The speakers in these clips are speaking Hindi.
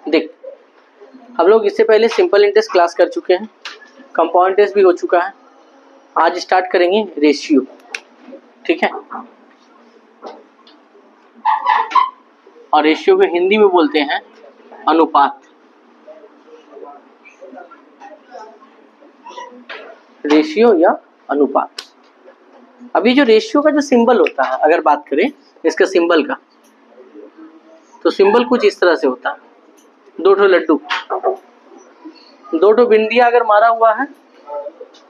देख, हम लोग इससे पहले सिंपल इंटरेस्ट क्लास कर चुके हैं, कंपाउंड इंटरेस्ट भी हो चुका है। आज स्टार्ट करेंगे रेशियो, ठीक है। और रेशियो को हिंदी में बोलते हैं अनुपात। रेशियो या अनुपात। अभी जो रेशियो का जो सिंबल होता है, अगर बात करें इसका सिंबल का, तो सिंबल कुछ इस तरह से होता है। दो ठो लड्डू, दो ठो बिंदिया अगर मारा हुआ है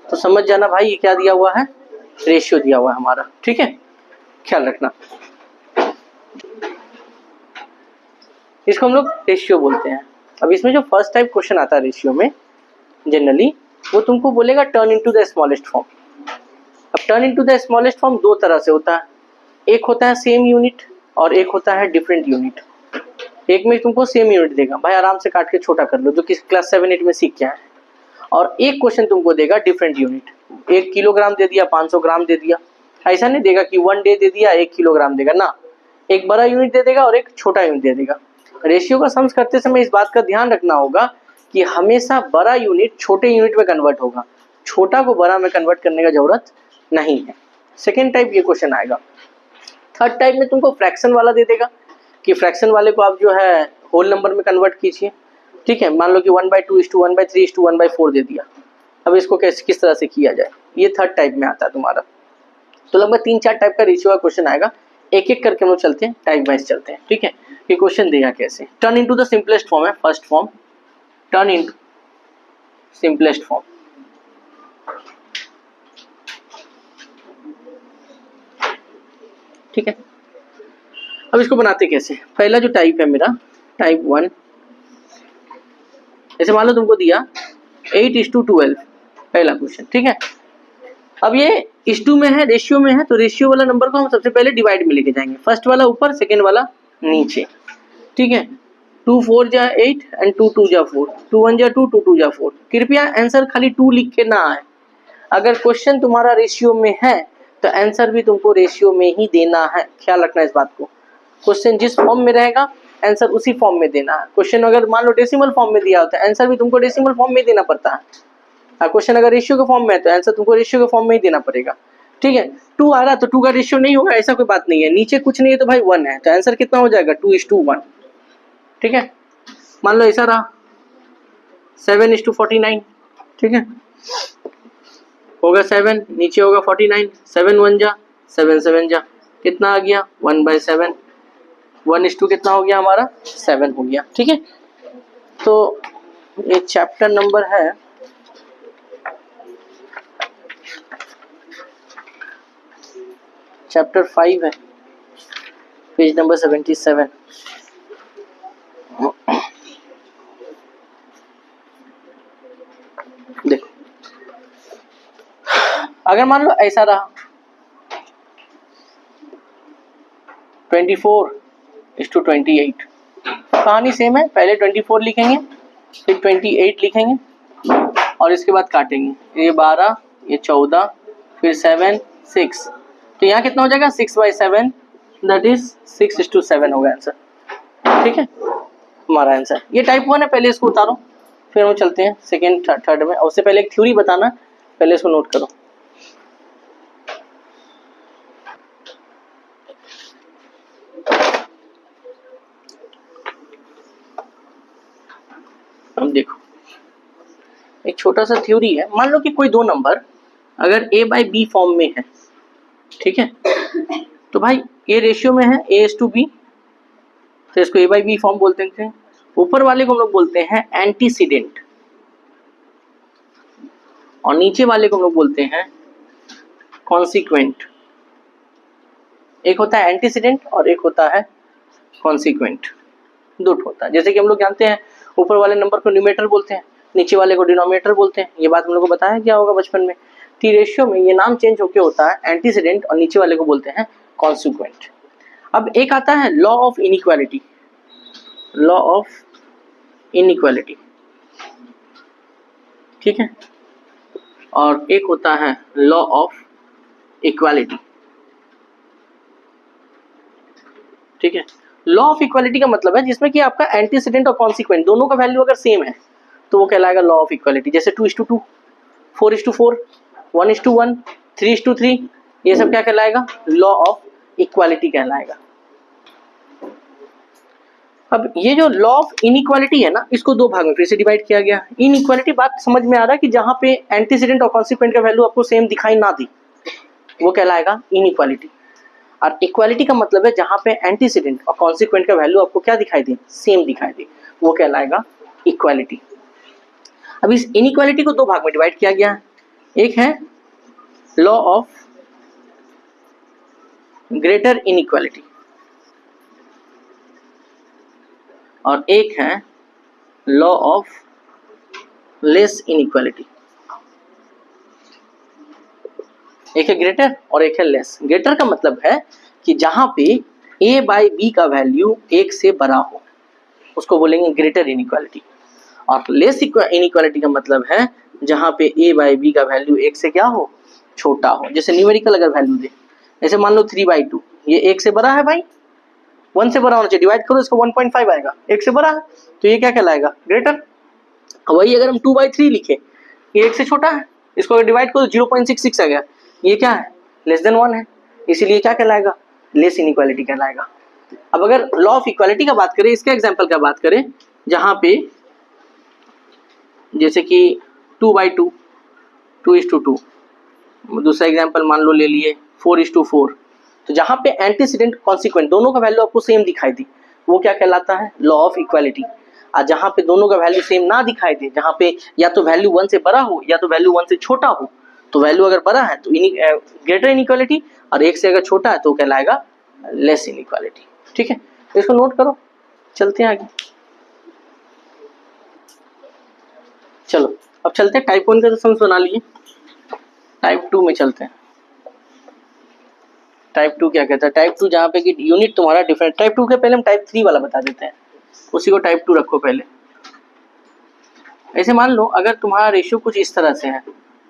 तो समझ जाना भाई ये क्या दिया हुआ है, रेशियो दिया हुआ है हमारा, ठीक है, ख्याल रखना। इसको हम लोग रेशियो बोलते हैं। अब इसमें जो फर्स्ट टाइप क्वेश्चन आता है रेशियो में जनरली, वो तुमको बोलेगा turn into the smallest form. अब turn into the smallest form दो तरह से होता है, एक होता है सेम यूनिट और एक होता है डिफरेंट यूनिट। एक में तुमको सेम यूनिट देगा, भाई आराम से काट के छोटा कर लो, जो कि क्लास 7-8 में सीख के आए। और एक क्वेश्चन तुमको देगा डिफरेंट यूनिट, 1 किलोग्राम दे दिया, 500 ग्राम दे दिया, ऐसा नहीं देगा कि 1 डे दे दिया 1 किलोग्राम देगा ना, एक बड़ा यूनिट दे देगा और एक छोटा यूनिट दे देगा। रेशियो का सम्स करते समय इस बात का ध्यान रखना होगा कि हमेशा बड़ा यूनिट छोटे यूनिट में कन्वर्ट होगा, छोटा को बड़ा में कन्वर्ट करने का जरूरत नहीं है। सेकेंड टाइप ये क्वेश्चन आएगा। थर्ड टाइप में तुमको फ्रैक्शन वाला दे देगा कि फ्रैक्शन वाले को आप जो है होल नंबर में कन्वर्ट कीजिए, ठीक है। मान लो कि 1/2 1/3 1/4 दे दिया। अब इसको किस तरह से किया जाए, ये थर्ड टाइप में आता है तुम्हारा। तो लगभग 3-4 टाइप का रेशियो का क्वेश्चन आएगा, एक एक करके हम लोग चलते हैं, टाइप वाइज चलते हैं, ठीक है। ये क्वेश्चन देगा कैसे, turn into the simplest form है first form, turn into simplest form. ठीक है, अब इसको बनाते कैसे। पहला जो टाइप है मेरा टाइप 1, ऐसे मान लो तुमको दिया 8:12 पहला क्वेश्चन, ठीक है। अब ये इस टू में है, रेशियो में है, तो रेशियो वाला नंबर को हम सबसे पहले डिवाइड में लेके जाएंगे, फर्स्ट वाला ऊपर सेकेंड वाला नीचे, ठीक है। 2 4 जा 8 एंड 2 2 जा 4, 2 1 जा 2 2 2 जा 4। कृपया आंसर खाली 2 लिख के ना आए, अगर क्वेश्चन तुम्हारा रेशियो में है तो आंसर भी तुमको रेशियो में ही देना है, ख्याल रखना इस बात को। क्वेश्चन जिस फॉर्म में रहेगा आंसर उसी फॉर्म में देना है। क्वेश्चन अगर मान लो डेसिमल फॉर्म में दिया होता है, आंसर भी तुमको डेसिमल फॉर्म में देना पड़ता है। क्वेश्चन अगर रेशियो के फॉर्म में है तो आंसर तुमको रेशियो के फॉर्म में ही देना पड़ेगा, ठीक है। 2 आ रहा तो 2 का रेशियो नहीं होगा, ऐसा कोई बात नहीं है। नीचे कुछ नहीं है तो भाई 1 है, तो आंसर कितना हो जाएगा 2:1, ठीक है। मान लो ऐसा रहा 7:49, ठीक है, होगा 7, नीचे होगा 49, 7 1 जा 7 7 जा, कितना आ गया 1/7, 1:2 कितना हो गया हमारा 7 हो गया, ठीक है। तो ये चैप्टर नंबर है चैप्टर 5 है, पेज नंबर 77। देखो, अगर मान लो ऐसा रहा 24:28, कहानी सेम है, पहले 24 लिखेंगे फिर 28 लिखेंगे और इसके बाद काटेंगे, ये 12 ये 14 फिर 7 6, तो यहाँ कितना हो जाएगा 6/7, दैट इज 6:7 होगा आंसर, ठीक है हमारा आंसर। ये टाइप 1 है, पहले इसको उतारो फिर हम चलते हैं सेकेंड थर्ड में। उससे पहले एक थ्योरी बताना, पहले इसको नोट करो। अब देखो एक छोटा सा थ्योरी है, मान लो कि कोई दो नंबर अगर A/B फॉर्म में है, ठीक है, तो भाई ये रेशियो में है A:B, तो इसको A/B फॉर्म बोलते हैं। ऊपर वाले को हम लोग बोलते हैं एंटीसीडेंट और नीचे वाले को हम लोग बोलते हैं कॉन्सिक्वेंट। एक होता है एंटीसीडेंट और एक होता है कॉन्सिक्वेंट, दो होता है। जैसे कि हम लोग जानते हैं ऊपर वाले नंबर को न्यूमरेटर बोलते हैं, नीचे वाले को डिनोमिनेटर बोलते हैं, ये बात हम लोग को बताया क्या होगा बचपन में। टी रेशियो में ये नाम चेंज होके होता है एंटीसीडेंट और नीचे वाले को बोलते हैं कॉन्सिक्वेंट। अब एक आता है law of inequality, law of inequality, ठीक है, और एक होता है लॉ ऑफ इक्वालिटी, ठीक है। लॉ ऑफ इक्वालिटी का मतलब है जिसमें कि आपका एंटीसीडेंट और कॉन्सिक्वेंट दोनों का वैल्यू अगर सेम है तो वो कहलाएगा लॉ ऑफ इक्वालिटी। जैसे 2:2, 4:4, 1:1, 3:3, ये सब क्या कहलाएगा? लॉ ऑफ इक्वालिटी कहलाएगा। अब ये जो लॉ ऑफ इनइक्वालिटी है ना, इसको दो भाग में फिर से डिवाइड किया गया। इनइक्वालिटी बात समझ में आ रहा है कि जहां पे एंटीसीडेंट और कॉन्सिक्वेंट का वैल्यू आपको सेम दिखाई ना दी, वो कहलाएगा इनइक्वालिटी। और इक्वालिटी का मतलब है जहां पे एंटीसीडेंट और कॉन्सिक्वेंट का वैल्यू आपको क्या दिखाई दे? सेम दिखाई दे, वो कहलाएगा इक्वालिटी। अब इस इनइक्वालिटी को दो भाग में डिवाइड किया गया है। एक है लॉ ऑफ ग्रेटर इनइक्वालिटी और एक है लॉ ऑफ लेस इनइक्वालिटी। एक है ग्रेटर और एक है लेस। ग्रेटर का मतलब है कि जहां पे a बाई बी का वैल्यू 1 से बड़ा हो, उसको बोलेंगे ग्रेटर इनइक्वालिटी। और लेस इनइक्वालिटी का मतलब है जहां पे a बाई बी का वैल्यू 1 से क्या हो? छोटा हो। जैसे न्यूमेरिकल अगर वैल्यू दे, जैसे मान लो 3/2, ये 1 से बड़ा है भाई, 1 से बड़ा होना चाहिए, डिवाइड करो इसको 1.5 आएगा, 1 से बड़ा है तो ये क्या कहलाएगा? ग्रेटर। वही अगर हम 2/3 लिखे, ये 1 से छोटा है, इसको अगर डिवाइड करो 0.66 आ गया, ये क्या है? लेस देन 1 है, इसीलिए क्या कहलाएगा? लेस इनइक्वालिटी कहलाएगा। अब अगर लॉ ऑफ इक्वालिटी का बात करें, इसके एग्जांपल का बात करें, जहां पे जैसे कि 2/2, 2:2, दूसरा एग्जांपल मान लो ले लिए 4:4, तो जहां पे एंटीसीडेंट कॉन्सिक्वेंट दोनों का वैल्यू आपको सेम दिखाई दी, वो क्या कहलाता है? Law of equality. और जहां पे दोनों का वैल्यू सेम ना दिखाई दे, जहां पे या तो वैल्यू 1 से बड़ा हो या तो वैल्यू 1 से छोटा हो, तो वैल्यू अगर बड़ा है तो ग्रेटर इनइक्वालिटी और 1 से अगर छोटा है तो कहलाएगा लेस इनइक्वालिटी। ठीक है, तो इसको नोट करो, चलते हैं आगे। चलो अब चलते हैं टाइप 1 का तो सम बना लिए, टाइप 2 में चलते हैं। टाइप 2 क्या कहता है? टाइप 2 जहाँ पे कि यूनिट तुम्हारा डिफरेंट। टाइप 2 के पहले हम टाइप 3 वाला बता देते हैं, उसी को टाइप 2 रखो पहले। ऐसे मान लो अगर तुम्हारा रेशियो कुछ इस तरह से है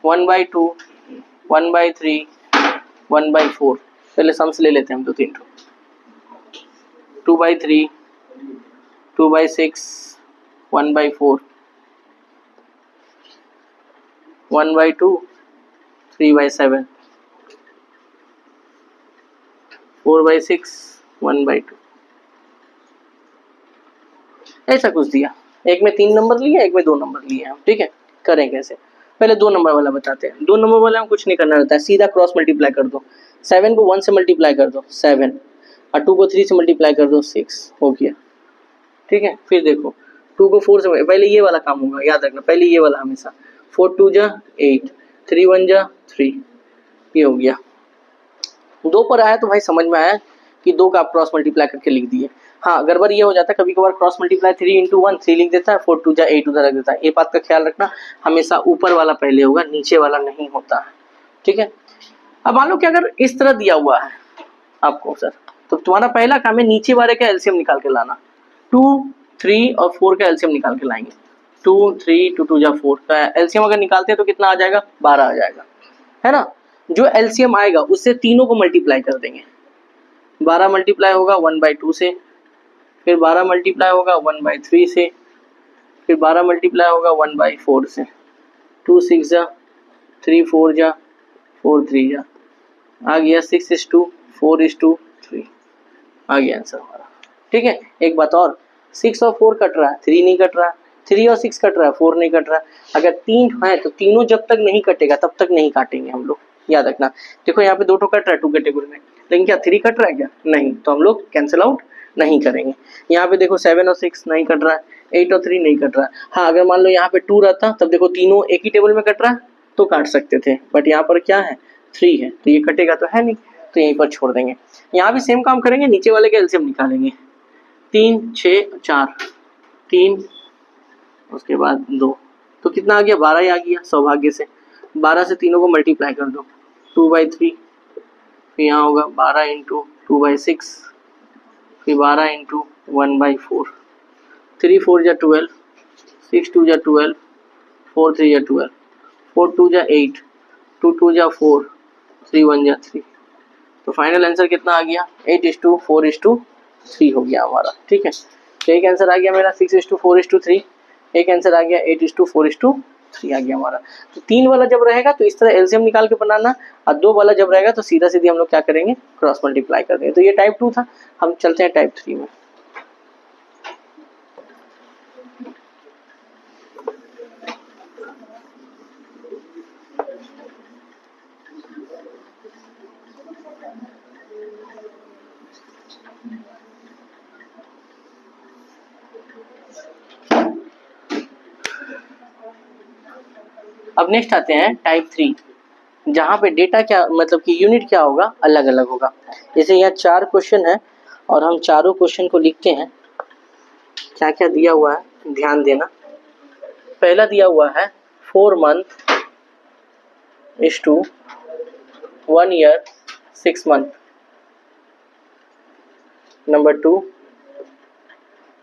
1/2, 1/3, 1/4, पहले सम्स ले लेते हैं हम 2-3 ठो। 2/3, 2/6, 1/4, 1/2, 3/7, 4/6, 1/2, ऐसा कुछ दिया। एक में 3 नंबर लिए, एक में 2 नंबर लिए हम। ठीक है, करें कैसे? पहले 2 नंबर वाला बताते हैं। 2 नंबर वाला में कुछ नहीं करना रहता है, सीधा क्रॉस मल्टीप्लाई कर दो। 7 को 1 से मल्टीप्लाई कर दो 7, और 2 को 3 से मल्टीप्लाई कर दो 6, हो गया। ठीक है, फिर देखो 2 को 4 से, पहले ये वाला काम होगा, याद रखना, पहले ये वाला हमेशा। 4 2 8, 3 1 3, ये हो गया। 2 पर आया तो भाई समझ में आया कि 2 का आप क्रॉस मल्टीप्लाई करके लिख दिए। हाँ, गड़बड़ ये हो जाता है कभी कभार क्रॉस मल्टीप्लाई 3 × 1 3 लिख देता है, 4 2 8 उधर रख देता है। ये बात का ख्याल रखना, हमेशा ऊपर वाला पहले होगा, नीचे वाला नहीं होता है। ठीक है, अब मान लो कि अगर इस तरह दिया हुआ है आपको सर, तो तुम्हारा पहला काम है नीचे वाले का एलसीएम निकाल के लाना। 2 3 और 4 का एलसीएम निकाल के लाएंगे। 2 3 2 2 4 का एलसीएम अगर निकालते हैं तो कितना आ जाएगा? 12 आ जाएगा, है ना। जो एलसीएम आएगा उससे तीनों को मल्टीप्लाई कर देंगे। 12 मल्टीप्लाई होगा 1/2 से, फिर 12 मल्टीप्लाई होगा 1/3 से, फिर 12 मल्टीप्लाई होगा 1/4 से। 2 6 जा, 3 4 जा, 4 3 जा, आ गया 6:2, 4:3, आ गया आंसर हमारा। ठीक है, एक बात और, 6 और 4 कट रहा है, 3 नहीं कट रहा है, 3 और 6 कट रहा है, 4 नहीं कट रहा है। अगर 3 है तो तीनों जब तक नहीं कटेगा तब तक नहीं काटेंगे हम लोग, याद रखना। देखो यहाँ पे 2 कट रहा है 2 कैटेगरी में, लेकिन क्या 3 कट रहा है क्या? नहीं, तो हम लोग कैंसिल आउट नहीं करेंगे। यहाँ पे देखो 7 और 6 नहीं कट रहा है, 8 और 3 नहीं कट रहा है। हाँ, अगर मान लो यहाँ पे 2 रहता तब देखो तीनों एक ही टेबल में कट रहा है तो काट सकते थे, बट यहाँ पर क्या है? 3 है, तो ये कटेगा तो है नहीं, तो यहीं पर छोड़ देंगे। यहाँ भी सेम काम करेंगे, नीचे वाले का एलसीएम निकालेंगे। 3 6 4, 3 उसके बाद 2, तो कितना आ गया? 12 ही आ गया सौभाग्य से। 12 से तीनों को मल्टीप्लाई कर दो, 2/3, फिर यहाँ होगा 12 × 2/6, फिर 12 × 1/4, 3 4 जा 12, 6 2 जा 12, 4 3 जा 12, 4 2 जा 8, 2 2 जा 4, 3 1 जा 3। तो फाइनल आंसर कितना आ गया? 8:4:3 3 हो गया हमारा, ठीक है। तो एक आंसर आ गया मेरा 6:4:3, एक आंसर आ गया 8:4:3 आ गया हमारा। तो 3 वाला जब रहेगा तो इस तरह एलसीएम निकाल के बनाना, और 2 वाला जब रहेगा तो सीधा सीधी हम लोग क्या करेंगे, क्रॉस मल्टीप्लाई कर देंगे। तो ये टाइप 2 था। हम चलते हैं टाइप 3 में। अब नेक्स्ट आते हैं टाइप 3, जहाँ पे डेटा क्या मतलब कि यूनिट क्या होगा, अलग अलग होगा। जैसे यहाँ 4 क्वेश्चन है और हम चारों क्वेश्चन को लिखते हैं। क्या क्या दिया हुआ है ध्यान देना। पहला दिया हुआ है 4 month is to 1 year 6 month. Number 2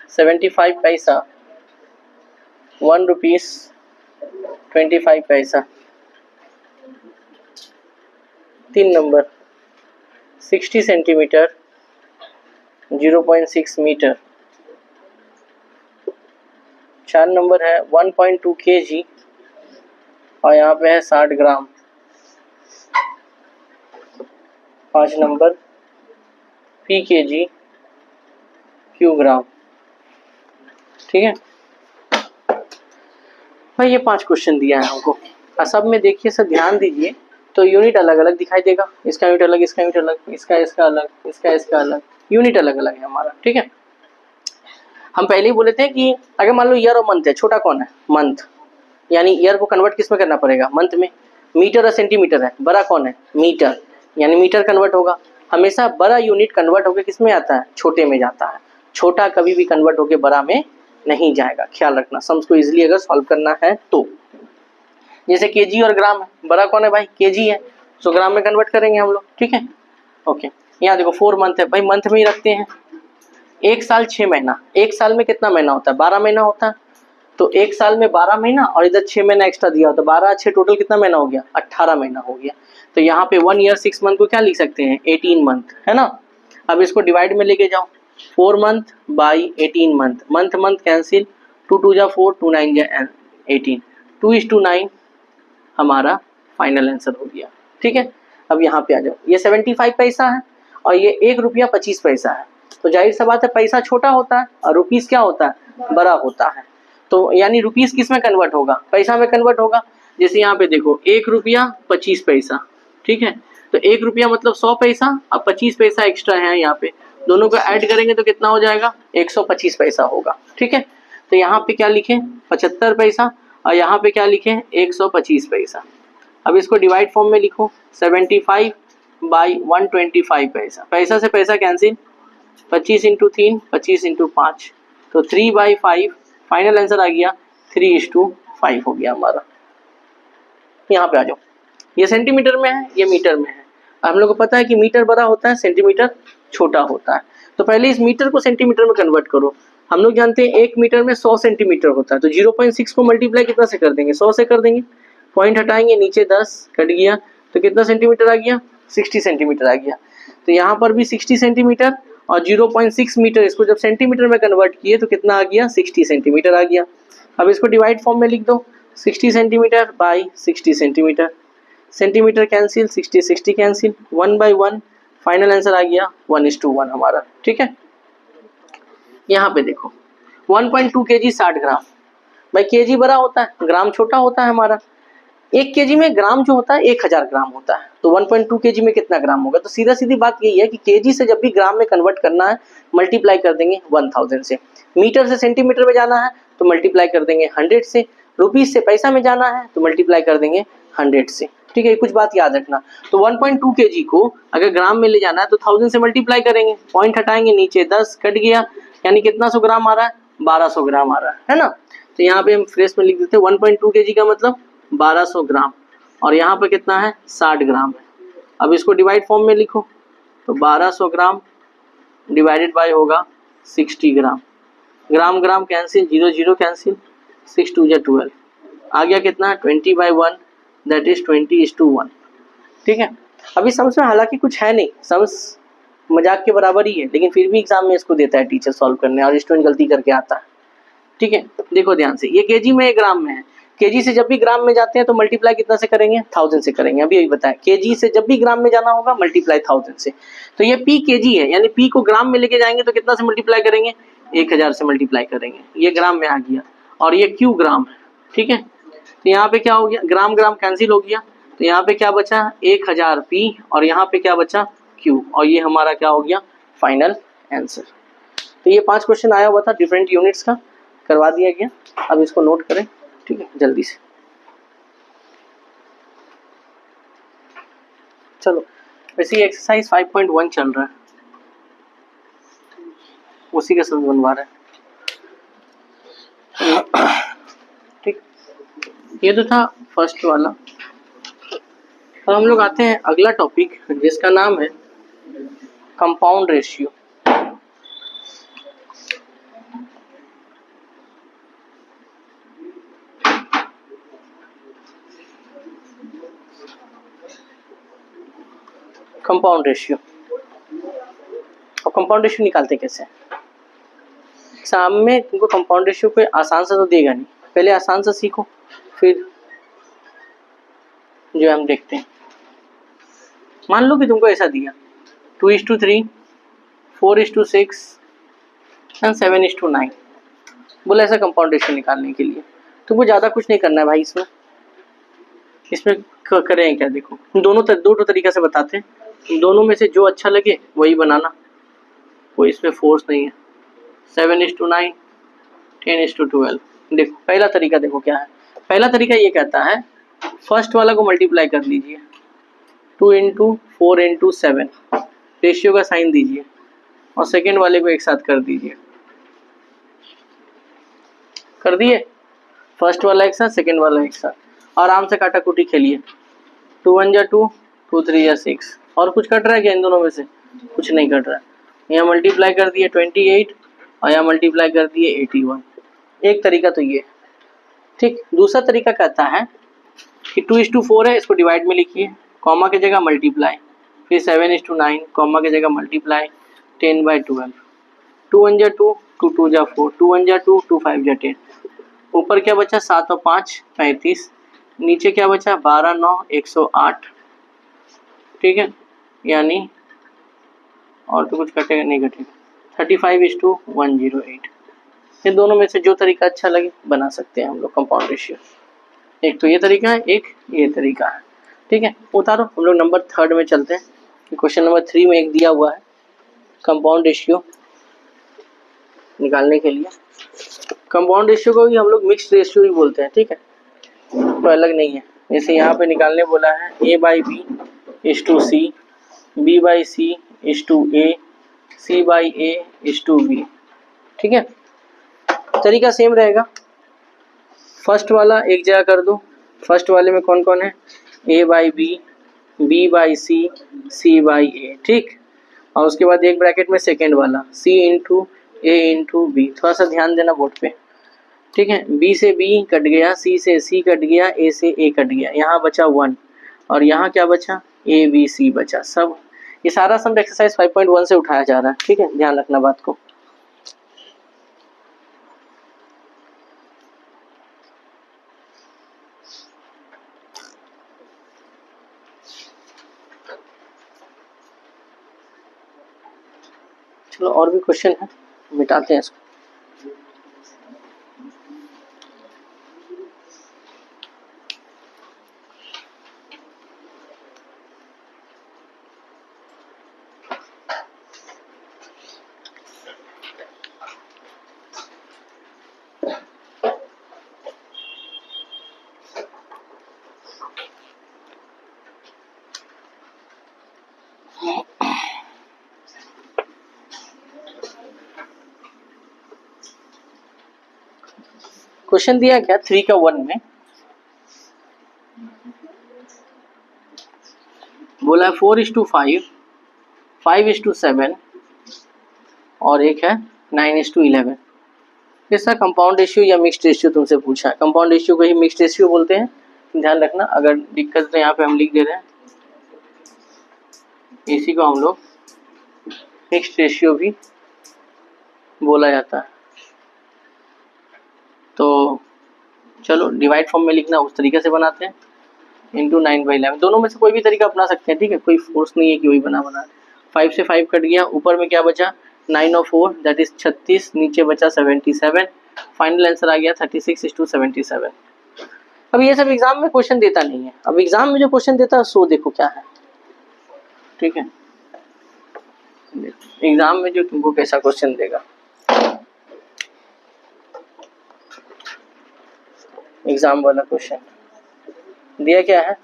75 पैसा 1 रुपीस 25 पैसा। 3 नंबर 60 सेंटीमीटर 0.6 मीटर। 4 नंबर है 1.2 kg और यहाँ पे है 60 ग्राम। 5 नंबर p kg क्यू ग्राम, ठीक है भाई। ये 5 क्वेश्चन दिया है हमको और सब में देखिए सर ध्यान दीजिए तो यूनिट अलग अलग दिखाई देगा। इसका यूनिट अलग, इसका यूनिट अलग, इसका अलग, इसका अलग, यूनिट अलग अलग है हमारा, ठीक है। हम पहले ही बोले थे कि अगर मान लो ईयर और मंथ है, छोटा कौन है, मंथ, यानी ईयर को कन्वर्ट किस में करना पड़ेगा, मंथ में। मीटर और सेंटीमीटर है, बड़ा कौन है, मीटर, यानी मीटर कन्वर्ट होगा। हमेशा बड़ा यूनिट कन्वर्ट होकर किस में आता है, छोटे में जाता है। छोटा कभी भी कन्वर्ट होकर बड़ा में नहीं जाएगा, ख्याल रखना। सम्स को इजीली अगर सॉल्व करना है तो, जैसे केजी और ग्राम है, बड़ा कौन है भाई, केजी है, तो ग्राम में कन्वर्ट करेंगे हम लोग, ठीक है। ओके, यहाँ देखो 4 मंथ है भाई, मंथ में ही रखते हैं। 1 साल 6 महीना, 1 साल में कितना महीना होता है, 12 महीना होता है। तो 1 साल में 12 महीना और इधर 6 महीना एक्स्ट्रा दिया होता है, 12 6 टोटल कितना महीना हो गया, 18 महीना हो गया। तो यहाँ पे 1 ईयर 6 मंथ को क्या लिख सकते हैं, 18 मंथ, है ना। अब इसको डिवाइड में लेके जाओ, 4 month by 18 month, month month cancel, 2 2 जा 4, 2 9 जा 18, 2:9 हमारा फाइनल आंसर हो गया, ठीक है। अब यहाँ पे आ जाओ, ये 75 पैसा है और ये 1 रुपया 25 पैसा है। तो जाहिर सा बात है पैसा छोटा होता है और रुपीस क्या होता है, बड़ा होता है। तो यानी रुपीस किस में कन्वर्ट होगा, पैसा में कन्वर्ट होगा। जैसे यहाँ पे देखो 1 रुपया 25 पैसा, ठीक है। तो 1 रुपया मतलब 100 पैसा और 25 पैसा एक्स्ट्रा है यहाँ पे, दोनों को ऐड करेंगे तो कितना हो जाएगा, 125 पैसा होगा, ठीक है। तो यहाँ पे क्या लिखे, 75 पैसा और यहाँ पे क्या लिखे, 125 पैसा। अब इसको डिवाइड फॉर्म में लिखो, 75 बाई 125 पैसा, पैसा से पैसा कैंसिल, 25 इंटू 3, 25 इंटू 5, तो 3/5, फाइनल आंसर आ गया 3:5 हो गया हमारा। यहाँ पे आ जाओ, ये सेंटीमीटर में है, ये मीटर में है। हम लोग को पता है कि मीटर बड़ा होता है, सेंटीमीटर छोटा होता है। तो पहले इस मीटर को सेंटीमीटर में कन्वर्ट करो। हम लोग जानते हैं 1 मीटर में 100 सेंटीमीटर होता है, तो 0.6 को मल्टीप्लाई कितना से कर देंगे, 100 से कर देंगे। पॉइंट हटाएंगे, नीचे 10 कट गया, तो कितना सेंटीमीटर आ गया, 60 सेंटीमीटर आ गया। तो यहाँ पर भी 60 सेंटीमीटर और 0.6 मीटर, इसको जब सेंटीमीटर में कन्वर्ट किए तो कितना आ गया, 60 सेंटीमीटर आ गया। अब इसको डिवाइड फॉर्म में लिख दो, 60 centimetre by 60 centimetre, centimetre cancel, 60 60 cancel, 1/1, final answer आ गया 1:1 हमारा, ठीक है। यहाँ पे देखो 1.2 kg 60 ग्राम, भाई केजी बड़ा होता है, ग्राम छोटा होता है हमारा। 1 केजी में ग्राम जो होता है 1000 ग्राम होता है, तो 1.2 केजी में कितना ग्राम होगा। तो सीधा सीधी बात यही है कि केजी से जब भी ग्राम में कन्वर्ट करना है मल्टीप्लाई कर देंगे 1000 से। मीटर से सेंटीमीटर में जाना है तो मल्टीप्लाई कर देंगे 100 से। रुपीस से पैसा में जाना है तो मल्टीप्लाई कर देंगे 100 से, ठीक है। कुछ बात याद रखना, तो 1.2 केजी को अगर ग्राम में ले जाना है तो 1000 से मल्टीप्लाई करेंगे, पॉइंट हटाएंगे, नीचे 10 कट गया, यानी कितना 100 ग्राम आ रहा है, 1200 ग्राम आ रहा है ना। तो यहाँ पे हम फ्रेश में लिख देते हैं 1.2 केजी का मतलब 1200 ग्राम, और यहाँ पे कितना है, 60 ग्राम है। अब इसको डिवाइड फॉर्म में लिखो, तो 1200 ग्राम डिवाइडेड बाय होगा 60 ग्राम, ग्राम ग्राम कैंसिल, 0 0 कैंसिल, 6 2 जा 12, आ गया कितना 20/1, दैट इज 20:1, ठीक है। अभी सम्स में हालांकि कुछ है नहीं, सम्स मजाक के बराबर ही है, लेकिन फिर भी एग्जाम में इसको देता है टीचर सॉल्व करने और स्टूडेंट गलती करके आता है। ठीक है, देखो ध्यान से, ये केजी में है, ग्राम में है। केजी से जब भी ग्राम में जाते हैं तो मल्टीप्लाई कितना से करेंगे, 1000 से करेंगे। अभी बताया केजी से जब भी ग्राम में जाना होगा मल्टीप्लाई 1000 से। तो ये पी केजी है, यानी पी को ग्राम में लेके जाएंगे तो कितना से मल्टीप्लाई करेंगे, 1000 से मल्टीप्लाई करेंगे। ये ग्राम में आ गया और ये क्यू ग्राम है। ठीक है, तो यहाँ पे क्या हो गया, ग्राम ग्राम कैंसिल हो गया, तो यहाँ पे क्या बचा 1000 पी और यहाँ पे क्या बचा क्यू, और ये हमारा क्या हो गया फाइनल आंसर। तो ये 5 क्वेश्चन आया हुआ था डिफरेंट यूनिट्स का, करवा दिया गया। अब इसको नोट करें, ठीक है, जल्दी से। चलो, वैसे एक्सरसाइज 5.1 चल रहा है, उसी का समझ बनवा रहे हैं। ठीक, ये तो था फर्स्ट वाला। अब हम लोग आते हैं अगला टॉपिक जिसका नाम है कंपाउंड रेशियो। कंपाउंड रेशियो, और कंपाउंड रेशियो निकालते कैसे हैं? एग्जाम में तुमको कंपाउंड रेशियो कोई आसान सा तो देगा नहीं, पहले आसान सा सीखो, फिर जो हम देखते हैं। मान लो कि तुमको ऐसा दिया 2:3, 4:6 एंड 7:9, बोला ऐसा कंपाउंड रेशियो निकालने के लिए। तुमको ज़्यादा कुछ नहीं करना है भाई, इसमें करें क्या, देखो दो तरीका से बताते हैं, दोनों में से जो अच्छा लगे वही बनाना, कोई इसमें फोर्स नहीं है। 7:9, 10:12। देखो पहला तरीका देखो क्या है। पहला तरीका ये कहता है फर्स्ट वाला को मल्टीप्लाई कर लीजिए, 2 × 4 × 7, रेशियो का साइन दीजिए, और सेकेंड वाले को एक साथ कर दीजिए। कर दिए, फर्स्ट वाला एक साथ, सेकेंड वाला एक साथ, आराम से काटा कुटी खेलिए। 2 × 1 = 2, 2 × 3 = 6। और कुछ कट रहा है क्या इन दोनों में से? कुछ नहीं कट रहा है। यहाँ मल्टीप्लाई कर दिए 28 और यहाँ मल्टीप्लाई कर दिए 81। एक तरीका तो ये, ठीक। दूसरा तरीका कहता है कि 2:4 है, इसको डिवाइड में लिखिए, कॉमा की जगह मल्टीप्लाई, फिर 7:9, कॉमा की जगह मल्टीप्लाई, 10/12। 2 × 1 = 2, 2 × 2 = 4, 2 × 1 = 2, 2 × 5 = 10। ऊपर क्या बचा 7 और 5 35, नीचे क्या बचा 12 9 108। ठीक है, यानी और तो कुछ कटेगा नहीं, कटेगा 35:108। इन दोनों में से जो तरीका अच्छा लगे बना सकते हैं हम लोग कंपाउंड रेशियो। एक तो ये तरीका है, एक ये तरीका है। ठीक है, उतारो, हम लोग नंबर 3 में चलते हैं। क्वेश्चन नंबर 3 में एक दिया हुआ है कंपाउंड रेशियो निकालने के लिए। कंपाउंड रेशियो को भी हम लोग मिक्स्ड रेशियो ही बोलते हैं, ठीक है, तो अलग नहीं है। जैसे यहाँ पे निकालने बोला है A/B = C, B/C = A, C/A = B। ठीक है, तरीका सेम रहेगा। फर्स्ट वाला एक जगह कर दो, फर्स्ट वाले में कौन कौन है, A/B, B/C, C/A। ठीक, और उसके बाद एक ब्रैकेट में सेकेंड वाला C × A × B। थोड़ा सा ध्यान देना बोर्ड पे, ठीक है। B से B कट गया, C से C कट गया, A से A कट गया, यहाँ बचा 1 और यहाँ क्या बचा ABC बचा। सब ये सारा सम एक्सरसाइज 5.1 से उठाया जा रहा है, ठीक है, ध्यान रखना बात को। चलो और भी क्वेश्चन है, मिटाते हैं इसको। क्वेश्चन दिया क्या 3 का 1 में, बोला है 4:5, 5:7 और एक है 9:11। इसका कंपाउंड रेशियो या मिक्स्ड रेशियो तुमसे पूछा है। कंपाउंड रेशियो को ही मिक्स्ड रेशियो बोलते हैं, ध्यान रखना। अगर दिक्कत तो यहाँ पे हम लिख दे रहे हैं, इसी को हम लोग मिक्स्ड रेशियो भी बोला जाता है। तो चलो डिवाइड फॉर्म में लिखना उस तरीके से बनाते हैं, इंटू 9/11। दोनों में से कोई भी तरीका अपना सकते हैं, ठीक है, कोई फोर्स नहीं है कि वही बना। 5 से 5 कट गया, ऊपर में क्या बचा 9 और 4 दैट इज 36, नीचे बचा 77। फाइनल आंसर आ गया 36:77। अब ये सब एग्जाम में क्वेश्चन देता नहीं है। अब एग्जाम में जो क्वेश्चन देता है सो देखो क्या है, ठीक है। एग्जाम में जो तुमको कैसा क्वेश्चन देगा, एग्जाम वाला क्वेश्चन दिया क्या है,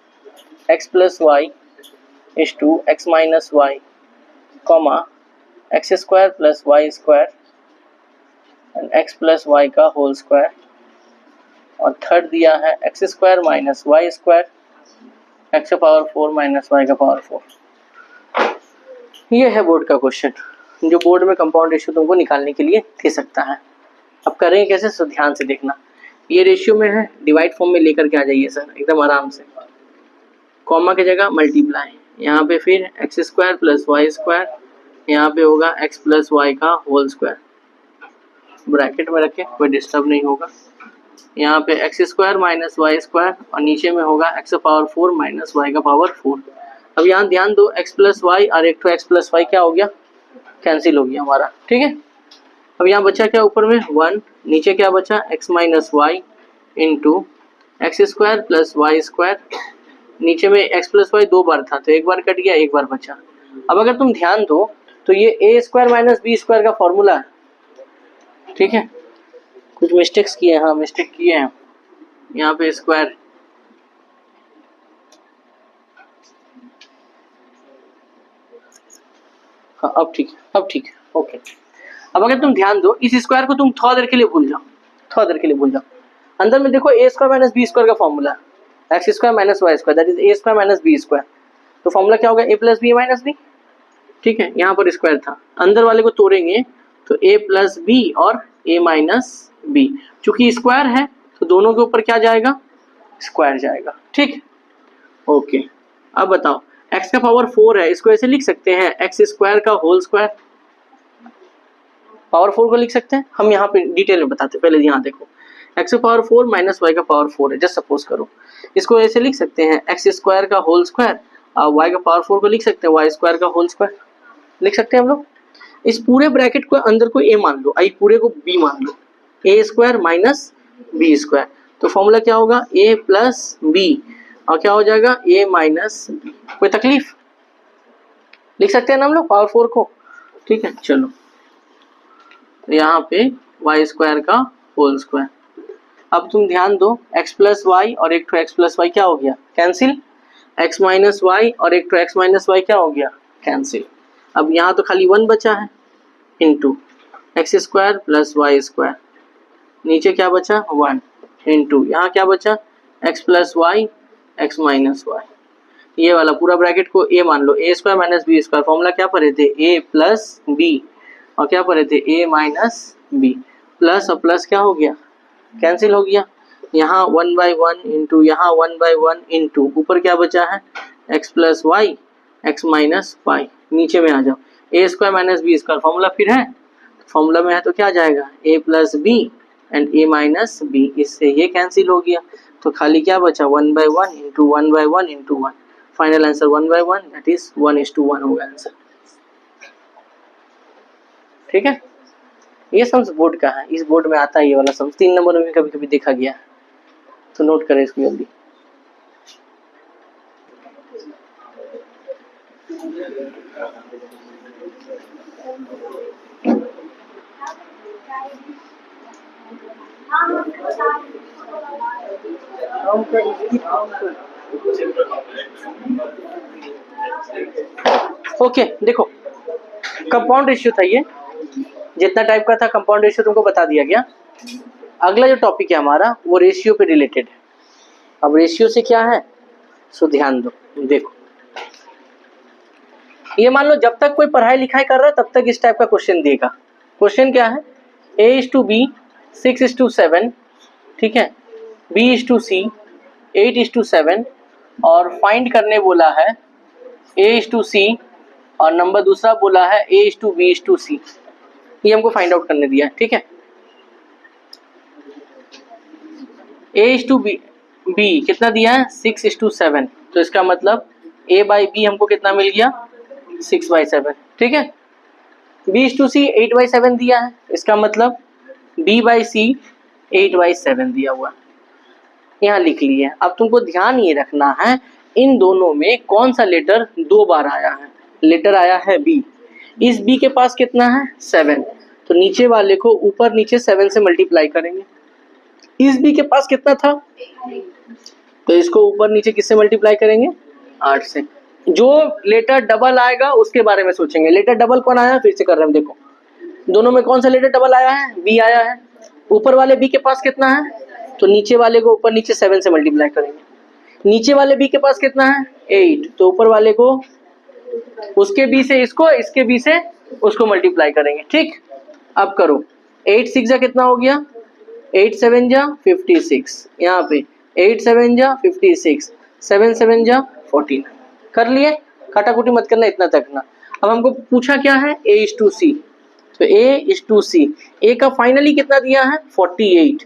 x + y = x - y, x² + y² and x + y का होल स्क्वायर। और थर्ड दिया है x² - y², x⁴ - y⁴। ये है बोर्ड का क्वेश्चन, जो बोर्ड में कंपाउंड रेशियो तुमको निकालने के लिए दे सकता है। अब करेंगे कैसे, तो ध्यान से देखना। ये रेशियो में है, डिवाइड फॉर्म में लेकर के आ जाइए सर एकदम आराम से। कॉमा की जगह मल्टीप्लाई, यहाँ पे फिर x² + y², यहाँ पे होगा x + y का होल स्क्वायर, ब्रैकेट में रखे कोई डिस्टर्ब नहीं होगा। यहाँ पे x² - y² और नीचे में होगा x⁴ - y⁴। अब यहाँ ध्यान दो, x + y और एक तो x + y क्या हो गया, कैंसिल हो गया हमारा, ठीक है। अब यहाँ बचा क्या, ऊपर में 1, नीचे क्या बचा x - y into x² + y², नीचे में x + y 2 बार था तो एक बार कट गया, एक बार बचा। अब अगर तुम ध्यान दो तो ये a² - b² का फॉर्मूला है, ठीक है। कुछ मिस्टेक्स किए, हाँ मिस्टेक किए हैं यहाँ पे स्क्वायर, हाँ अब ठीक है, अब ठीक है, ओके। अब अगर तुम ध्यान दो इस स्क्वायर को तुम थोड़ा देर के लिए भूल जाओ, थोड़ा देर के लिए भूल जाओ। अंदर में देखो a² - b² का फॉर्मूला है, x² - y² that is a² - b²। तो फॉर्मूला क्या होगा, a + b - b, ठीक है। यहाँ पर स्क्वायर था, अंदर वाले को तोड़ेंगे तो a + b और a - b, चूंकि स्क्वायर है तो दोनों के ऊपर क्या जाएगा, स्क्वायर जाएगा, ठीक, ओके। अब बताओ x⁴ है, इसको ऐसे लिख सकते हैं x² का होल स्क्वायर, पावर 4 को लिख सकते हैं हम, यहाँ पे डिटेल में बताते हैं। पहले यहाँ देखो x⁴ - y⁴ है, जस्ट सपोज करो, इसको ऐसे लिख सकते हैं x² का होल स्क्वायर और y⁴ को लिख सकते हैं y² का होल स्क्वायर, लिख सकते हैं हम लोग। इस पूरे ब्रैकेट को अंदर को a मान लो, आई पूरे को b मान लो, a² - b²। तो फॉर्मूला क्या होगा, a + b और क्या हो जाएगा a - b। कोई तकलीफ, लिख सकते हैं ना हम लोग पावर 4 को, ठीक है। चलो तो यहाँ पे y² का होल स्क्वायर। अब तुम ध्यान दो x + y और एक तो x + y क्या हो गया, कैंसिल, x - y और एक तो x - y क्या हो गया, कैंसिल। अब यहाँ तो खाली 1 बचा है, इंटू x² + y², नीचे क्या बचा 1, इंटू यहाँ क्या बचा x + y x - y। ये वाला पूरा ब्रैकेट को a मान लो, a² - b²। फॉर्मूला क्या पढ़े थे, a + b और क्या पढ़े थे a - b, प्लस और प्लस क्या हो गया, कैंसिल हो गया। यहाँ 1/1 इंटू यहाँ 1/1 इंटू ऊपर क्या बचा है x + y x - y, नीचे में आ जाओ a² - b²। फॉर्मूला फिर है, फॉर्मूला में है तो क्या जाएगा a + b and a - b, इससे ये कैंसिल हो गया तो खाली क्या बचा 1/1 into 1/1 into 1। Final answer 1/1 that is 1:1 होगा आंसर, ठीक है। ये सम्स बोर्ड का है, इस बोर्ड में आता है ये वाला सम्स, 3 नंबर में भी कभी कभी देखा गया है, तो नोट करें इसको जल्दी। ओके देखो कंपाउंड रेशियो था ये, जितना टाइप का था कंपाउंड रेशियो तुमको बता दिया गया। अगला जो टॉपिक है हमारा वो रेशियो पे रिलेटेड है। अब रेशियो से क्या है, सो ध्यान दो, देखो ये मान लो जब तक कोई पढ़ाई लिखाई कर रहा है तब तक इस टाइप का क्वेश्चन देगा। क्वेश्चन क्या है, a:b 6:7, ठीक है, b:c 8:7 और फाइंड करने बोला है a:c और नंबर दूसरा बोला है A:B:C, ये हमको फाइंड आउट करने दिया है, ठीक है। A:B कितना दिया है 6:7, तो इसका मतलब A/B हमको कितना मिल गया 6/7, ठीक है। B:C 8/7 दिया है, इसका मतलब B/C 8/7 दिया हुआ, यहाँ लिख लिए। अब तुमको ध्यान ये रखना है इन दोनों में कौन सा लेटर 2 बार आया है। लेटर आया है B, इस B के पास कितना है 7, तो नीचे वाले को ऊपर नीचे 7 से मल्टीप्लाई करेंगे। इस B के पास कितना था, तो इसको ऊपर नीचे किससे मल्टीप्लाई करेंगे 8 से। जो लेटर डबल आएगा उसके बारे में सोचेंगे। लेटर डबल कौन आया, फिर से कर रहे हैं, देखो दोनों में कौन सा लेटर डबल आया है, B आया है। ऊपर वाले B के पास कितना है, तो नीचे वाले को ऊपर नीचे 7 से मल्टीप्लाई करेंगे। नीचे वाले B के पास कितना है 8, तो ऊपर वाले को उसके B से इसको, इसके B से उसको मल्टीप्लाई करेंगे, ठीक। अब करो 8 6 जा कितना हो गया 8 7 जा 56, यहाँ पे 8 7 जा 56, 7 7 जा 14। कर लिए, काटाकुटी मत करना, इतना तक ना। अब हमको पूछा क्या है A:C, तो A:C, A का फाइनली कितना दिया है 48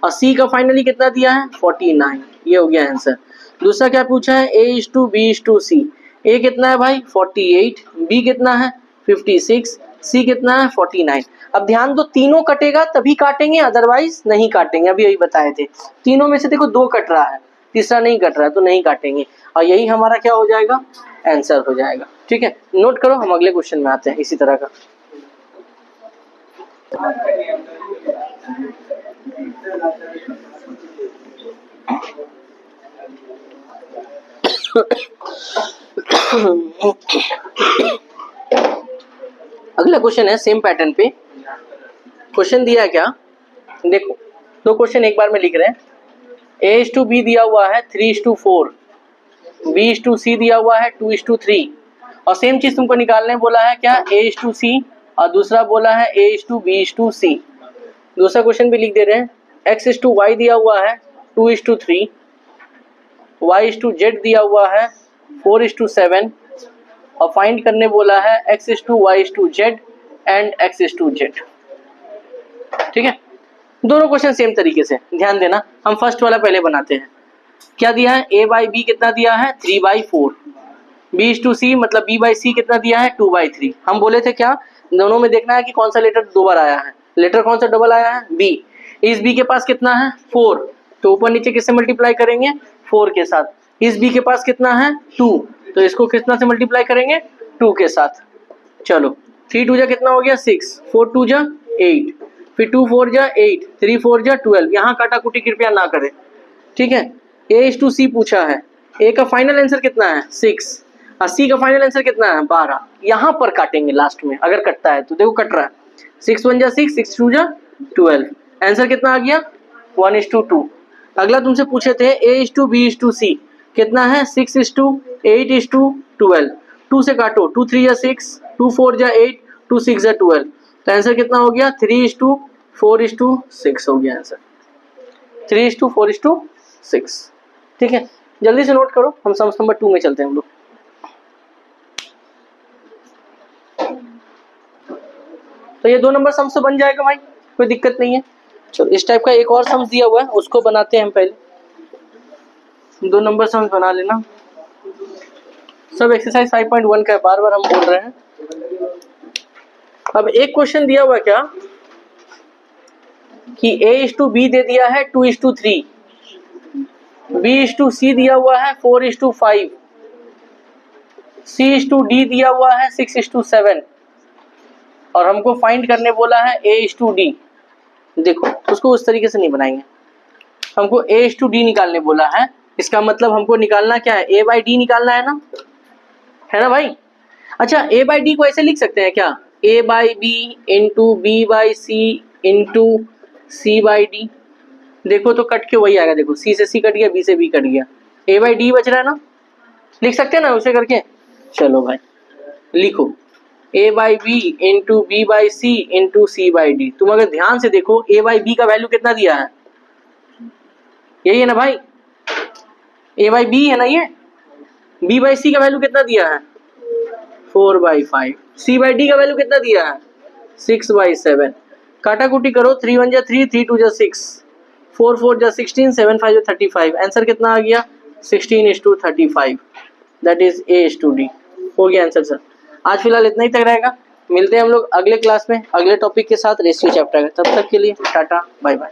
और C का फाइनली कितना दिया है 49, ये हो गया आंसर। दूसरा क्या पूछा है A:B:C, A कितना है भाई 48, B कितना है 56, C कितना है 49। अब ध्यान दो, तीनों कटेगा तभी काटेंगे, अदरवाइज नहीं काटेंगे। अभी यही बताए थे, तीनों में से देखो 2 कट रहा है, तीसरा नहीं कट रहा है, तो नहीं काटेंगे और यही हमारा क्या हो जाएगा आंसर हो जाएगा, ठीक है। नोट करो, हम अगले क्वेश्चन में आते हैं इसी तरह का। अगला क्वेश्चन है सेम पैटर्न पे। क्वेश्चन दिया है क्या, देखो 2 क्वेश्चन एक बार में लिख रहे हैं। A:B दिया हुआ है 3:4, B:C दिया हुआ है 2:3 और सेम चीज तुमको निकालने बोला है क्या A:C और दूसरा बोला है A:B:C। दूसरा क्वेश्चन भी लिख दे रहे हैं। X:Y दिया हुआ है 2:3, Y:Z दिया हुआ है 4:7 और फाइंड करने बोला है X:Y:Z एंड X:Z, ठीक है। दोनों क्वेश्चन सेम तरीके से, ध्यान देना। हम फर्स्ट वाला पहले बनाते हैं। क्या दिया है A/B कितना दिया है 3/4, B:C मतलब B/C कितना दिया है 2/3। हम बोले थे क्या, दोनों में देखना है कि कौन सा लेटर 2 बार आया है। लेटर कौन सा डबल आया है B, इस B के पास कितना है 4, तो ऊपर नीचे किससे मल्टीप्लाई करेंगे 4 के साथ। इस B के पास कितना है 2, तो इसको कितना से मल्टीप्लाई करेंगे 2 के साथ। चलो 3 2 जा कितना हो गया 6, 4 2 जा 8, फिर 2 4 जा 8, 3 4 जा 12। यहाँ काटाकुटी कृपया ना करें, ठीक है। A:C पूछा है, A का फाइनल आंसर कितना है 6 और C का फाइनल आंसर कितना है 12। यहाँ पर काटेंगे लास्ट में, अगर कटता है तो देखो कट रहा है 6 1 जा 6, 6 2 जा 12, आंसर कितना आ गया 1:2। अगला तुमसे पूछे थे A:B:C कितना है 6:8:12, 2 से काटो 2 3 जा 6, 2 4 जा 8, 2 6 जा 12, तो आंसर कितना हो गया 3:4:6 हो गया आंसर, 3:4:6, ठीक है। जल्दी से नोट करो, हम सम नंबर 2 में चलते हैं हम लोग। तो ये 2 नंबर सम से बन जाएगा भाई, कोई दिक्कत नहीं है। चलो इस टाइप का एक और सम दिया हुआ है, उसको बनाते हैं हम पहले। 2 नंबर सम बना लेना, सब एक्सरसाइज 5.1 का है, बार बार हम बोल रहे हैं। अब एक क्वेश्चन दिया हुआ क्या कि A:B दे दिया है 2:3, B:C दिया हुआ है 4:5, C:D दिया हुआ है 6:7 और हमको फाइंड करने बोला है A:D। देखो उसको उस तरीके से नहीं बनाएंगे, हमको A:D निकालने बोला है। इसका मतलब हमको निकालना क्या है A/D निकालना है ना भाई। अच्छा A/D को ऐसे लिख सकते हैं क्या A/B into B/C into C/D। देखो तो कट के वही आएगा, देखो C से C कट गया, B से B कट गया, A/D बच रहा है ना, लिख सकते हैं ना उसे करके। चलो भाई लिखो A/B into B/C into C/D। तुम अगर ध्यान से देखो A/B का वैल्यू कितना दिया है, यही है ना भाई, A/B है ना ये। B/C का वैल्यू कितना दिया है 4/5। C/D का वैल्यू कितना दिया है 6/7। काटा कुटी करो 3 1 जा 3, 3 2 जा 6, 4 4 जा 16, 7 5 जा 35। आंसर कितना आ गया 16:35। That is A/D। हो गया आंसर सर। आज फिलहाल इतना ही तक रहेगा, मिलते हैं हम लोग अगले क्लास में अगले टॉपिक के साथ रेशियो चैप्टर का। तब तक के लिए टाटा बाय बाय।